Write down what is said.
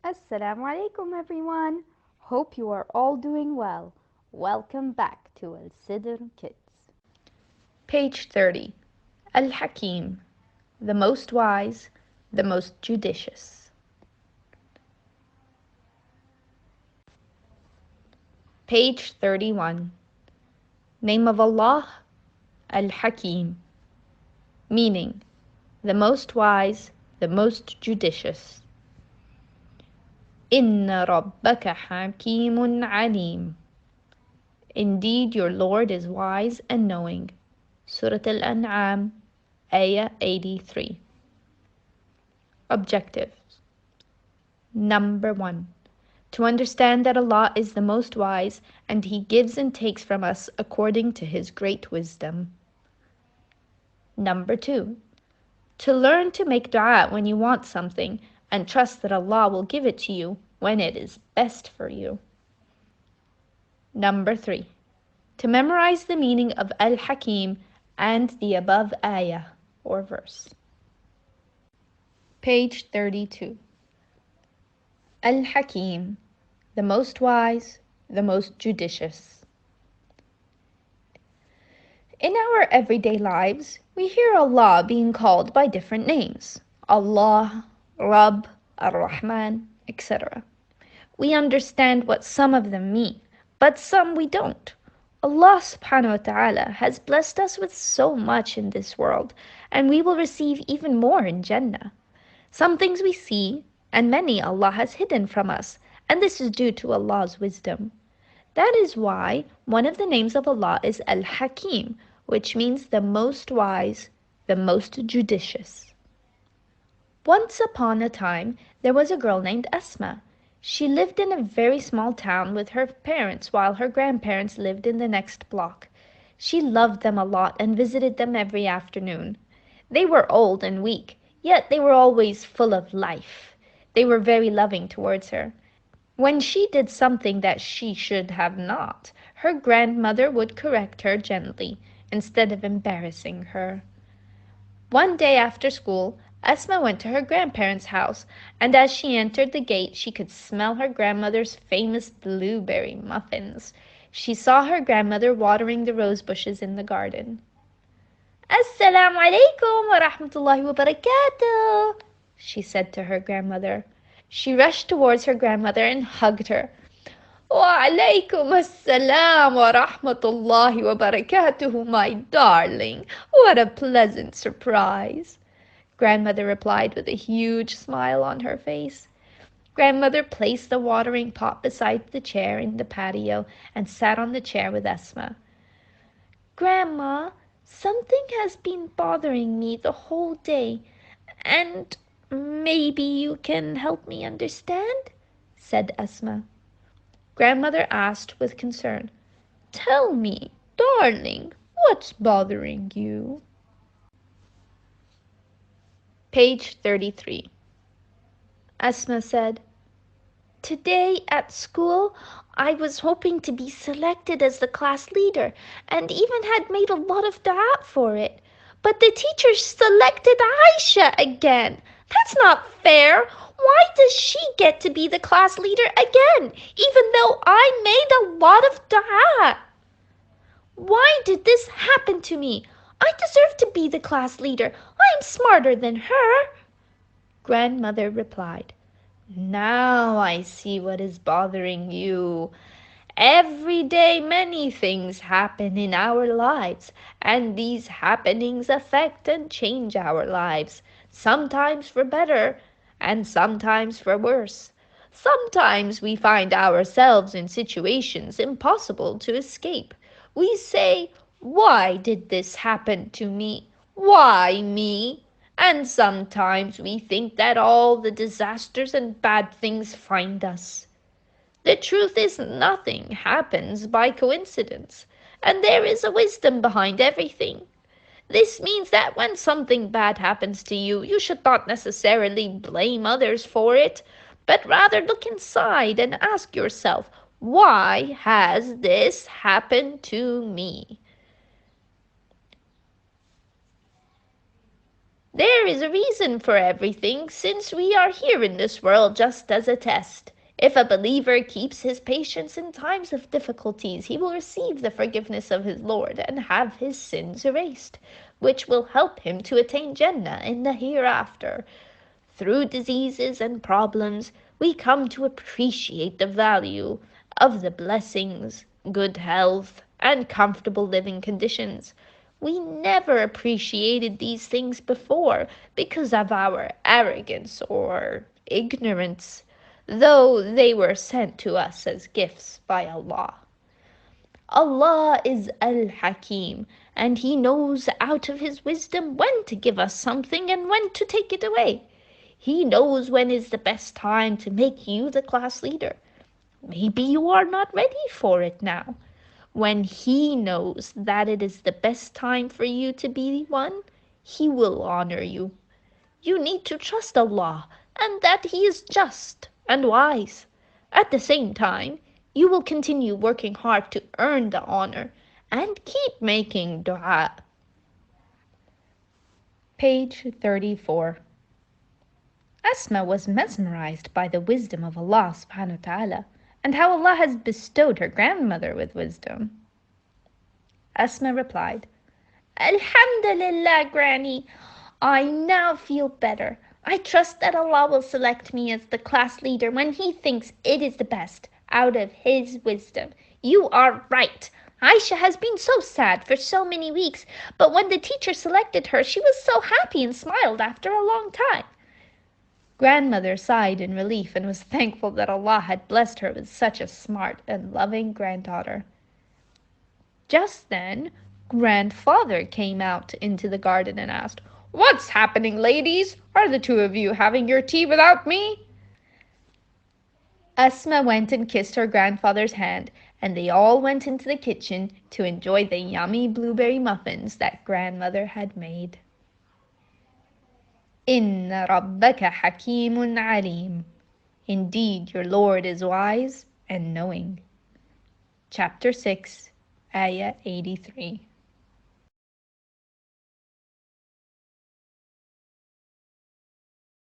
Assalamu alaikum everyone. Hope you are all doing well. Welcome back to Al Sidr Kids. Page 30. Al-Hakim, the most wise, the most judicious. Page 31. Name of Allah, Al-Hakim, meaning the most wise, the most judicious. Inna rabbaka hakimun alim. Indeed, your Lord is wise and knowing. Surah Al-An'am, Ayah 83. Objectives. Number 1. To understand that Allah is the most wise and He gives and takes from us according to His great wisdom. Number 2. To learn to make dua when you want something and trust that Allah will give it to you when it is best for you. Number 3. To memorize the meaning of Al-Hakim and the above ayah or verse. Page 32. Al-Hakim, the most wise, the most judicious. In our everyday lives, we hear Allah being called by different names. Allah, Rabb, Ar-Rahman, etc. We understand what some of them mean, but some we don't. Allah subhanahu wa ta'ala has blessed us with so much in this world, and we will receive even more in Jannah. Some things we see, and many Allah has hidden from us, and this is due to Allah's wisdom. That is why one of the names of Allah is Al-Hakim, which means the most wise, the most judicious. Once upon a time, there was a girl named Asma. She lived in a very small town with her parents while her grandparents lived in the next block. She loved them a lot and visited them every afternoon. They were old and weak, yet they were always full of life. They were very loving towards her. When she did something that she should have not, her grandmother would correct her gently, instead of embarrassing her. One day after school, Esma went to her grandparents' house, and as she entered the gate she could smell her grandmother's famous blueberry muffins. She saw her grandmother watering the rose bushes in the garden. "Assalamu alaikum wa rahmatullahi wa barakatuh," she said to her grandmother. She rushed towards her grandmother and hugged her. "Wa alaykum assalam wa rahmatullahi wa barakatuh, my darling. What a pleasant surprise," Grandmother replied with a huge smile on her face. Grandmother placed the watering pot beside the chair in the patio and sat on the chair with Esma. "Grandma, something has been bothering me the whole day, and maybe you can help me understand?" said Esma. Grandmother asked with concern, "Tell me, darling, what's bothering you?" Page 33. Esma said, "Today at school, I was hoping to be selected as the class leader and even had made a lot of dua for it. But the teacher selected Aisha again. That's not fair. Why does she get to be the class leader again, even though I made a lot of dua? Why did this happen to me? I deserve to be the class leader. I am smarter than her." Grandmother replied, "Now I see what is bothering you. Every day many things happen in our lives, and these happenings affect and change our lives, sometimes for better and sometimes for worse. Sometimes we find ourselves in situations impossible to escape. We say, 'Why did this happen to me? Why me?' And sometimes we think that all the disasters and bad things find us. The truth is nothing happens by coincidence, and there is a wisdom behind everything. This means that when something bad happens to you, you should not necessarily blame others for it, but rather look inside and ask yourself, why has this happened to me?" There is a reason for everything, since we are here in this world just as a test. If a believer keeps his patience in times of difficulties, he will receive the forgiveness of his Lord and have his sins erased, which will help him to attain Jannah in the hereafter. Through diseases and problems, we come to appreciate the value of the blessings, good health, and comfortable living conditions. We never appreciated these things before because of our arrogance or ignorance, though they were sent to us as gifts by Allah. Allah is Al Hakim, and He knows out of His wisdom when to give us something and when to take it away. He knows when is the best time to make you the class leader. Maybe you are not ready for it now. When He knows that it is the best time for you to be one, He will honor you. You need to trust Allah and that He is just and wise. At the same time, you will continue working hard to earn the honor and keep making dua. Page 34. Asma was mesmerized by the wisdom of Allah subhanahu wa ta'ala and how Allah has bestowed her grandmother with wisdom. Asma replied, Alhamdulillah, Granny. I now feel better. I trust that Allah will select me as the class leader when He thinks it is the best, out of His wisdom. You are right. Aisha has been so sad for so many weeks, but when the teacher selected her, she was so happy and smiled after a long time. Grandmother sighed in relief and was thankful that Allah had blessed her with such a smart and loving granddaughter. Just then, Grandfather came out into the garden and asked, "What's happening, ladies? Are the two of you having your tea without me?" Asma went and kissed her grandfather's hand, and they all went into the kitchen to enjoy the yummy blueberry muffins that grandmother had made. Inna rabbaka hakimun alim. Indeed, your Lord is wise and knowing. Chapter 6, Ayah 83.